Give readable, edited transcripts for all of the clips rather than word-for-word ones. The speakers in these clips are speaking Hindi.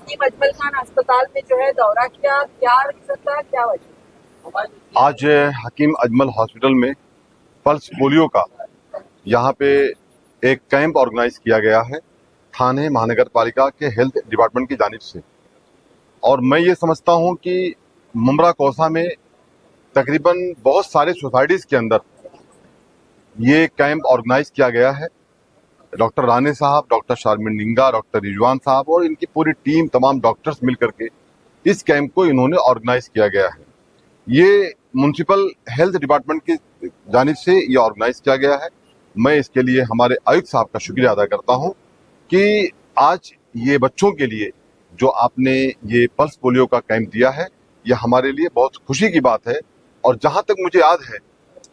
हकीम अजमल खान अस्पताल में जो है दौरा किया, क्या रीजन था, क्या वजह? आज हकीम अजमल हॉस्पिटल में पल्स पोलियो का यहाँ पे एक कैंप ऑर्गेनाइज किया गया है थाने महानगर पालिका के हेल्थ डिपार्टमेंट की जानिब से। और मैं ये समझता हूँ कि मुमरा कौसा में तकरीबन बहुत सारे सोसाइटीज़ के अंदर ये कैंप ऑर्गेनाइज किया गया है। डॉक्टर राणे साहब, डॉक्टर शारमिन निंगा, डॉक्टर रिजवान साहब और इनकी पूरी टीम, तमाम डॉक्टर्स मिल करके इस कैंप को इन्होंने ऑर्गेनाइज किया गया है। ये म्युनिसिपल हेल्थ डिपार्टमेंट की जानिब से ये ऑर्गेनाइज किया गया है। मैं इसके लिए हमारे आयुक्त साहब का शुक्रिया अदा करता हूं कि आज ये बच्चों के लिए जो आपने ये पल्स पोलियो का कैंप दिया है, ये हमारे लिए बहुत खुशी की बात है। और जहां तक मुझे याद है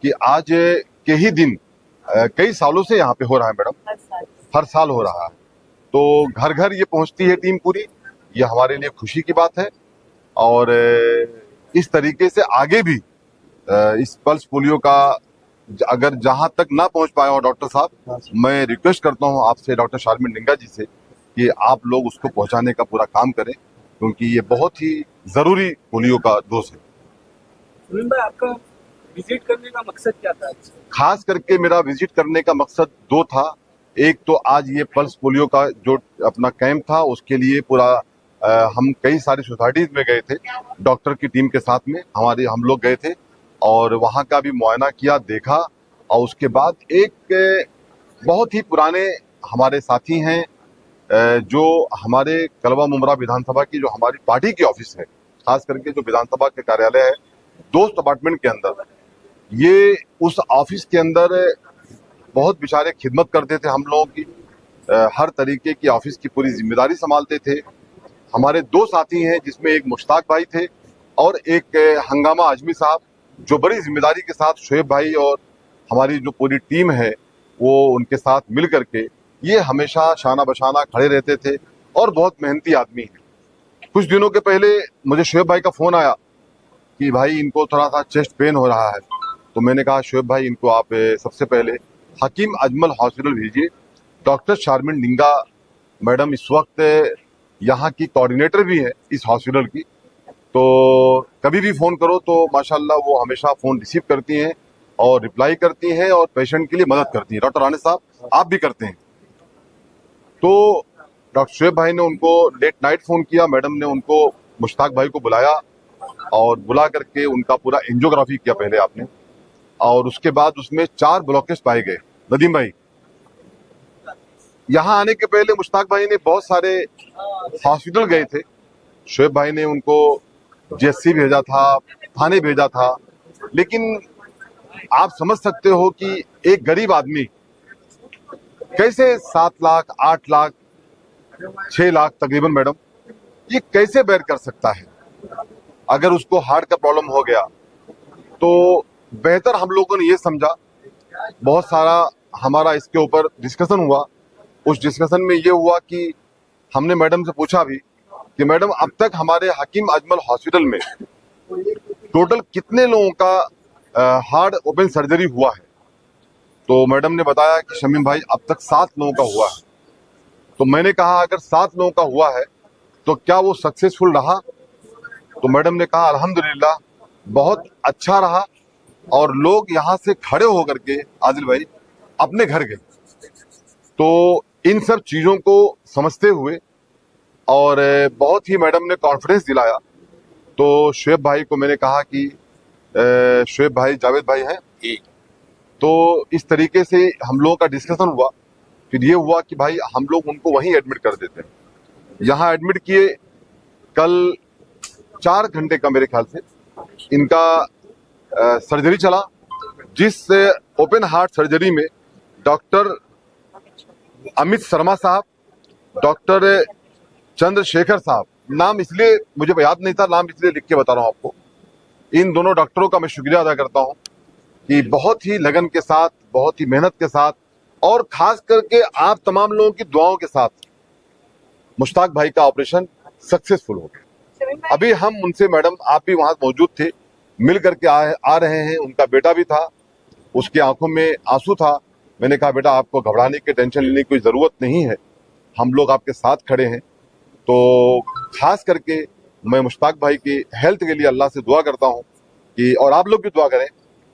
कि आज के ही दिन कई सालों से यहाँ पे हो रहा है मैडम, हर साल हो रहा है, तो घर घर ये पहुंचती है टीम पूरी। ये हमारे लिए खुशी की बात है और इस तरीके से आगे भी इस पल्स पोलियो का अगर जहां तक ना पहुंच पाए हो डॉक्टर साहब, मैं रिक्वेस्ट करता हूं आपसे, डॉक्टर शारमिन निंगा जी से, कि आप लोग उसको पहुंचाने का पूरा काम करें, क्योंकि ये बहुत ही जरूरी पोलियो का डोज है। सुनील भाई, आपका विजिट करने का मकसद क्या था? खास करके मेरा विजिट करने का मकसद दो था। एक तो आज ये पल्स पोलियो का जो अपना कैंप था उसके लिए पूरा हम कई सारी सोसाइटीज में गए थे डॉक्टर की टीम के साथ में, हम लोग गए थे और वहाँ का भी मुआयना किया, देखा। और उसके बाद एक बहुत ही पुराने हमारे साथी हैं जो हमारे कलवा मुमरा विधानसभा की जो हमारी पार्टी की ऑफिस है, खास करके जो विधानसभा के कार्यालय है दोस्त अपार्टमेंट के अंदर, ये उस ऑफिस के अंदर बहुत बेचारे खिदमत करते थे हम लोगों की, हर तरीके की ऑफिस की पूरी जिम्मेदारी संभालते थे। हमारे दो साथी हैं जिसमें एक मुश्ताक भाई थे और एक हंगामा आजमी साहब, जो बड़ी जिम्मेदारी के साथ शोएब भाई और हमारी जो पूरी टीम है वो उनके साथ मिल करके ये हमेशा शाना बशाना खड़े रहते थे और बहुत मेहनती आदमी हैं। कुछ दिनों के पहले मुझे शोएब भाई का फोन आया कि भाई इनको थोड़ा सा चेस्ट पेन हो रहा है, तो मैंने कहा शोएब भाई इनको आप सबसे पहले हकीम अजमल हॉस्पिटल भेजिए। डॉक्टर शारमिन निंगा मैडम इस वक्त यहाँ की कोऑर्डिनेटर भी है इस हॉस्पिटल की, तो कभी भी फोन करो तो माशाल्लाह वो हमेशा फोन रिसीव करती हैं और रिप्लाई करती हैं और पेशेंट के लिए मदद करती हैं। डॉक्टर राणे साहब आप भी करते हैं। तो डॉक्टर शोएब भाई ने उनको लेट नाइट फोन किया, मैडम ने उनको मुश्ताक भाई को बुलाया और बुला करके उनका पूरा एंजियोग्राफी किया पहले आपने, और उसके बाद उसमें 4 ब्लॉकेज पाए गए। नदीम भाई, यहाँ आने के पहले मुश्ताक भाई ने बहुत सारे हॉस्पिटल गए थे, शोएब भाई ने उनको जीएससी भेजा था, थाने भेजा था, लेकिन आप समझ सकते हो कि एक गरीब आदमी कैसे 7 लाख, 8 लाख, 6 लाख तकरीबन मैडम, ये कैसे बेयर कर सकता है। अगर उसको हार्ट का प्रॉब्लम हो गया तो बेहतर हम लोगों ने ये समझा, बहुत सारा हमारा इसके ऊपर डिस्कशन हुआ। उस डिस्कशन में ये हुआ कि हमने मैडम से पूछा भी कि मैडम अब तक हमारे हकीम अजमल हॉस्पिटल में टोटल कितने लोगों का हार्ट ओपन सर्जरी हुआ है, तो मैडम ने बताया कि शमीम भाई अब तक 7 लोगों का हुआ है। तो मैंने कहा अगर 7 लोगों का हुआ है तो क्या वो सक्सेसफुल रहा, तो मैडम ने कहा अल्हम्दुलिल्लाह बहुत अच्छा रहा और लोग यहाँ से खड़े होकर के आदिल भाई अपने घर गए। तो इन सब चीजों को समझते हुए और बहुत ही मैडम ने कॉन्फिडेंस दिलाया, तो शोएब भाई को मैंने कहा कि शोएब भाई जावेद भाई हैं, तो इस तरीके से हम लोगों का डिस्कशन हुआ। फिर ये हुआ कि भाई हम लोग उनको वहीं एडमिट कर देते हैं। यहाँ एडमिट किए, कल 4 घंटे का मेरे ख्याल से इनका सर्जरी चला, जिस ओपन हार्ट सर्जरी में डॉक्टर अमित शर्मा साहब, डॉक्टर चंद्रशेखर साहब, नाम इसलिए मुझे याद नहीं था, नाम इसलिए लिख के बता रहा हूं आपको, इन दोनों डॉक्टरों का मैं शुक्रिया अदा करता हूं कि बहुत ही लगन के साथ, बहुत ही मेहनत के साथ और खास करके आप तमाम लोगों की दुआओं के साथ मुश्ताक भाई का ऑपरेशन सक्सेसफुल हो गया। अभी हम उनसे, मैडम आप भी वहां मौजूद थे, मिल करके आ रहे हैं, उनका बेटा भी था, उसकी आंखों में आंसू था। मैंने कहा बेटा आपको घबराने की, टेंशन लेने की कोई जरूरत नहीं है, हम लोग आपके साथ खड़े हैं। तो खास करके मैं मुश्ताक भाई की हेल्थ के लिए अल्लाह से दुआ करता हूँ कि, और आप लोग भी दुआ करें।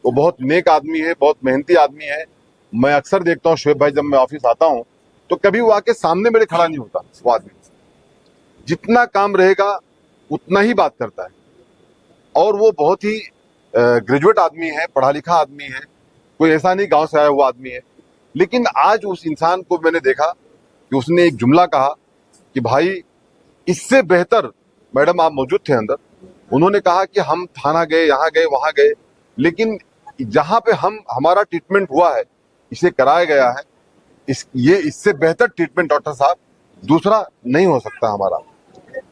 वो बहुत नेक आदमी है, बहुत मेहनती आदमी है। मैं अक्सर देखता हूँ शोएब भाई, जब मैं ऑफिस आता हूँ तो कभी वो आके सामने मेरे खड़ा नहीं होता। वो आदमी जितना काम रहेगा उतना ही बात करता है, और वो बहुत ही ग्रेजुएट आदमी है, पढ़ा लिखा आदमी है, कोई ऐसा नहीं गांव से आया हुआ आदमी है। लेकिन आज उस इंसान को मैंने देखा कि उसने एक जुमला कहा कि भाई इससे बेहतर, मैडम आप मौजूद थे अंदर, उन्होंने कहा कि हम थाना गए, यहाँ गए, वहां गए, लेकिन जहां पे हमारा ट्रीटमेंट हुआ है, इसे कराया गया है, इससे बेहतर ट्रीटमेंट डॉक्टर साहब दूसरा नहीं हो सकता हमारा।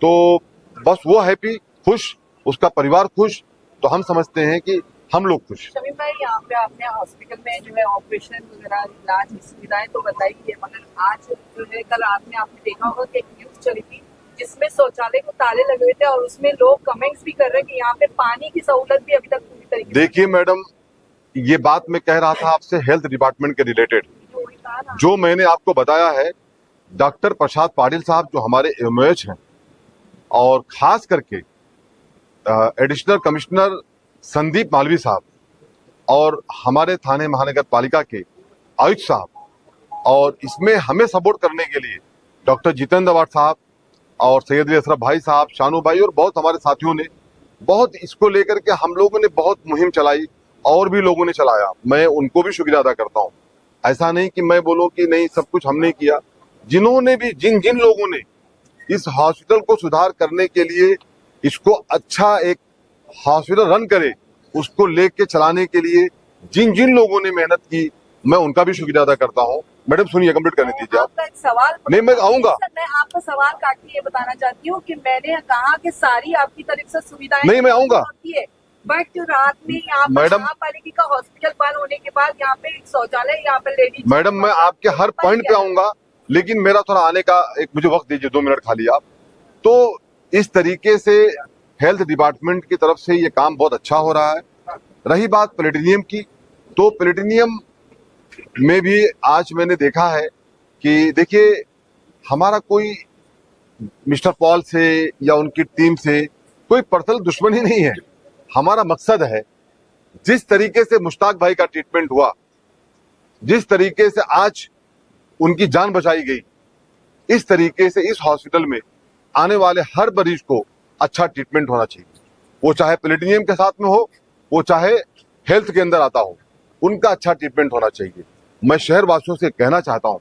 तो बस वो हैप्पी, खुश, उसका परिवार खुश, तो हम समझते हैं कि हम लोग खुश। शमीम भाई, यहाँ पे आपने हॉस्पिटल में जो है ऑपरेशन वगैरह इलाज की सुविधाएं तो बताई है, मगर आज जो है कल आपने देखा होगा कि एक न्यूज चली थी जिसमें शौचालय को ताले लगे हुए थे, और उसमें लोग कमेंट्स भी कर रहे हैं कि यहाँ पे पानी की सहूलत भी अभी तक पूरी तरीके से। देखिए मैडम, ये बात मैं कह रहा था आपसे हेल्थ डिपार्टमेंट के रिलेटेड, जो मैंने आपको बताया है। डॉक्टर प्रसाद पाटिल साहब जो हमारे एमओएच हैं, और खास करके एडिशनल कमिश्नर संदीप मालवी साहब, और हमारे थाने महानगर पालिका के आयुक्त साहब, और इसमें हमें सपोर्ट करने के लिए डॉक्टर जितेंद्र अवार्ड साहब और सैयद अली अशरफ भाई साहब, शानू भाई और बहुत हमारे साथियों ने बहुत इसको लेकर के हम लोगों ने बहुत मुहिम चलाई, और भी लोगों ने चलाया। मैं उनको भी शुक्रिया अदा करता हूँ। ऐसा नहीं कि मैं बोलूँ कि नहीं सब कुछ हमने किया। जिन्होंने भी जिन लोगों ने इस हॉस्पिटल को सुधार करने के लिए, इसको अच्छा एक हॉस्पिटल रन करे, उसको लेके चलाने के लिए जिन लोगों ने मेहनत की, मैं उनका भी शुक्रिया अदा करता हूँ। मैडम सुनिए, कंप्लीट करने दीजिए आप। आपका एक सवाल, नहीं मैं आऊंगा। मैं आपका सवाल काट के ये बताना चाहती हूँ कि मैंने कहा कि सारी आपकी तरफ से सुविधाएं नहीं मैं आऊंगा, बट रात में यहाँ मैडम महापालिका का हॉस्पिटल बंद होने के बाद यहाँ पे एक शौचालय, यहाँ पे लेडीज। मैडम मैं आपके हर पॉइंट पे आऊंगा, लेकिन मेरा थोड़ा आने का एक मुझे वक्त दीजिए, 2 मिनट खाली आप। तो इस तरीके से हेल्थ डिपार्टमेंट की तरफ से ये काम बहुत अच्छा हो रहा है। रही बात प्लेटिनियम की, तो प्लेटिनियम में भी आज मैंने देखा है कि देखिए, हमारा कोई मिस्टर पॉल से या उनकी टीम से कोई पर्सनल दुश्मनी नहीं है। हमारा मकसद है, जिस तरीके से मुश्ताक भाई का ट्रीटमेंट हुआ, जिस तरीके से आज उनकी जान बचाई गई, इस तरीके से इस हॉस्पिटल में आने वाले हर मरीज को अच्छा ट्रीटमेंट होना चाहिए। वो चाहे प्लेटिनियम के साथ में हो, वो चाहे हेल्थ के अंदर आता हो, उनका अच्छा ट्रीटमेंट होना चाहिए। मैं शहर वासियों से कहना चाहता हूं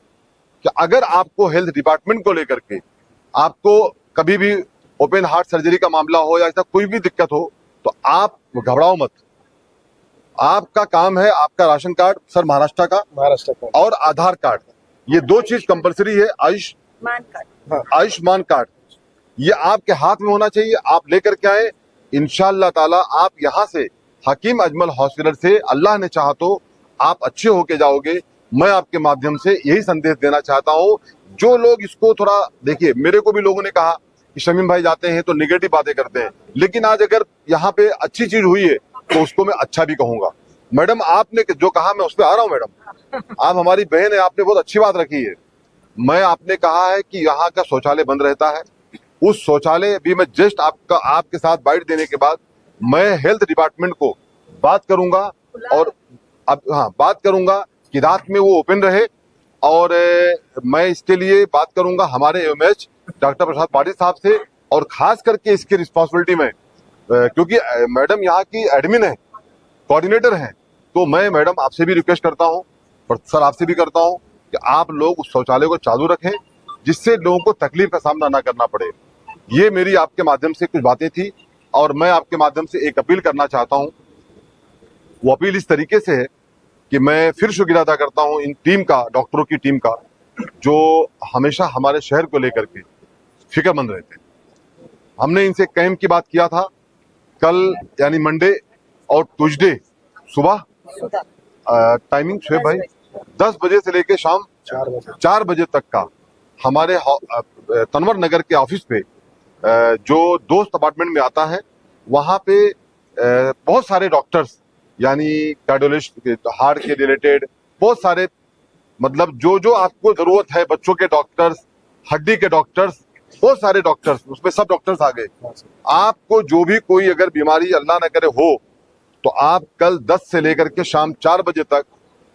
कि अगर आपको हेल्थ डिपार्टमेंट को लेकर के आपको कभी भी ओपन हार्ट सर्जरी का मामला हो या ऐसा कोई भी दिक्कत हो, तो आप घबराओ मत। आपका काम है, आपका राशन कार्ड सर महाराष्ट्र का और आधार कार्ड, ये 2 चीज कंपलसरी है। आयुष्मान कार्ड ये आपके हाथ में होना चाहिए, आप लेकर के आए। इंशाअल्लाह ताला आप यहाँ से हकीम अजमल हॉस्पिटल से, अल्लाह ने चाहा तो आप अच्छे होके जाओगे। मैं आपके माध्यम से यही संदेश देना चाहता हूँ। जो लोग इसको थोड़ा देखिए, मेरे को भी लोगों ने कहा कि शमीम भाई जाते हैं तो निगेटिव बातें करते हैं, लेकिन आज अगर यहाँ पे अच्छी चीज हुई है तो उसको मैं अच्छा भी कहूंगा। मैडम आपने जो कहा मैं उस पर आ रहा हूँ। मैडम आप हमारी बहन है, आपने बहुत अच्छी बात रखी है। मैं आपने कहा है कि यहाँ का शौचालय बंद रहता है, उस शौचालय भी मैं जस्ट आपके साथ बाइट देने के बाद मैं हेल्थ डिपार्टमेंट को बात करूंगा, और अब बात करूंगा कि रात में वो ओपन रहे, और मैं इसके लिए बात करूंगा हमारे एमएच डॉक्टर प्रसाद पाटिल साहब से, और खास करके इसकी रिस्पॉन्सिबिलिटी में, क्योंकि मैडम यहाँ की एडमिन है, कोऑर्डिनेटर हैं, तो मैं मैडम आपसे भी रिक्वेस्ट करता हूँ और सर आपसे भी करता हूँ कि आप लोग उस शौचालय को चालू रखें, जिससे लोगों को तकलीफ का सामना ना करना पड़े। ये मेरी आपके माध्यम से कुछ बातें थी, और मैं आपके माध्यम से एक अपील करना चाहता हूँ। वो अपील इस तरीके से है कि मैं फिर शुक्रिया अदा करता हूँ इन टीम का, डॉक्टरों की टीम का, जो हमेशा हमारे शहर को लेकर के फिक्रमंद रहते। हमने इनसे कैंप की बात किया था कल, यानी मंडे और ट्यूसडे सुबह टाइमिंग शोएब भाई 10 बजे से लेके शाम 4 बजे तक का हमारे तनवर नगर के ऑफिस पे, जो दोस्त अपार्टमेंट में आता है, वहां पे बहुत सारे डॉक्टर्स, यानी कार्डियोलॉजिस्ट, हार्ट के रिलेटेड बहुत सारे, मतलब जो आपको जरूरत है, बच्चों के डॉक्टर्स, हड्डी के डॉक्टर्स, बहुत सारे डॉक्टर्स, उसमें सब डॉक्टर्स आ गए। आपको जो भी कोई अगर बीमारी अल्लाह न करे हो, तो आप कल 10 से लेकर के शाम 4 बजे तक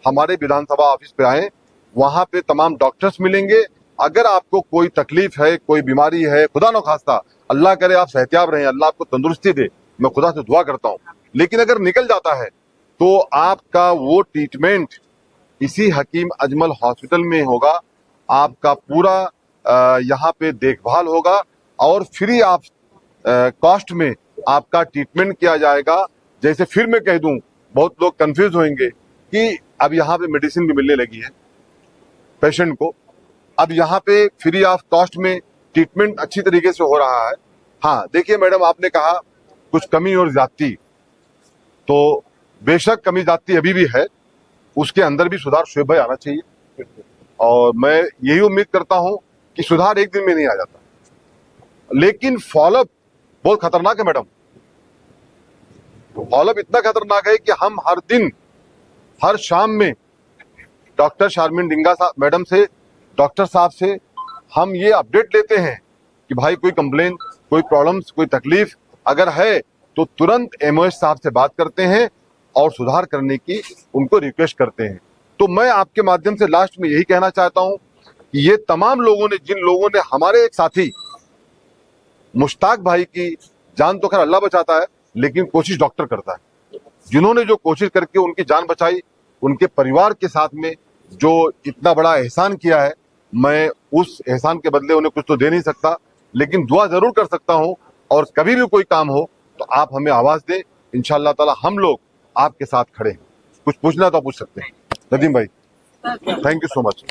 हमारे विधानसभा ऑफिस पे आए। वहां पे तमाम डॉक्टर्स मिलेंगे। अगर आपको कोई तकलीफ है, कोई बीमारी है, खुदा न खास्ता, अल्लाह करे आप सेहतियाब रहें, अल्लाह आपको तंदुरुस्ती दे, मैं खुदा से दुआ करता हूँ। लेकिन अगर निकल जाता है तो आपका वो ट्रीटमेंट इसी हकीम अजमल हॉस्पिटल में होगा। आपका पूरा यहाँ पे देखभाल होगा और फ्री आप कॉस्ट में आपका ट्रीटमेंट किया जाएगा। जैसे फिर मैं कह दूं, बहुत लोग कंफ्यूज होंगे कि अब यहाँ पे मेडिसिन भी मिलने लगी है पेशेंट को, अब यहाँ पे फ्री ऑफ कॉस्ट में ट्रीटमेंट अच्छी तरीके से हो रहा है। हाँ देखिए मैडम, आपने कहा कुछ कमी और ज्यादती, तो बेशक कमी ज्यादती अभी भी है, उसके अंदर भी सुधार शोएब भाई आना चाहिए। और मैं यही उम्मीद करता हूं कि सुधार एक दिन में नहीं आ जाता, लेकिन फॉलोअप बहुत खतरनाक है मैडम। फॉलोअप इतना खतरनाक है कि हम हर दिन, हर शाम में डॉक्टर शारमिन डिंगा साहब मैडम से, डॉक्टर साहब से हम ये अपडेट लेते हैं कि भाई कोई कंप्लेन, कोई प्रॉब्लम्स, कोई तकलीफ अगर है तो तुरंत एमओएस साहब से बात करते हैं और सुधार करने की उनको रिक्वेस्ट करते हैं। तो मैं आपके माध्यम से लास्ट में यही कहना चाहता हूं कि ये तमाम लोगों ने, जिन लोगों ने, हमारे एक साथी मुश्ताक भाई की जान तो खैर अल्लाह बचाता है, लेकिन कोशिश डॉक्टर करता है। जिन्होंने जो कोशिश करके उनकी जान बचाई, उनके परिवार के साथ में जो इतना बड़ा एहसान किया है, मैं उस एहसान के बदले उन्हें कुछ तो दे नहीं सकता, लेकिन दुआ जरूर कर सकता हूं। और कभी भी कोई काम हो तो आप हमें आवाज दें, इंशाअल्लाह ताला हम लोग आपके साथ खड़े हैं। कुछ पूछना तो पूछ सकते हैं। नदीम भाई, थैंक यू सो मच।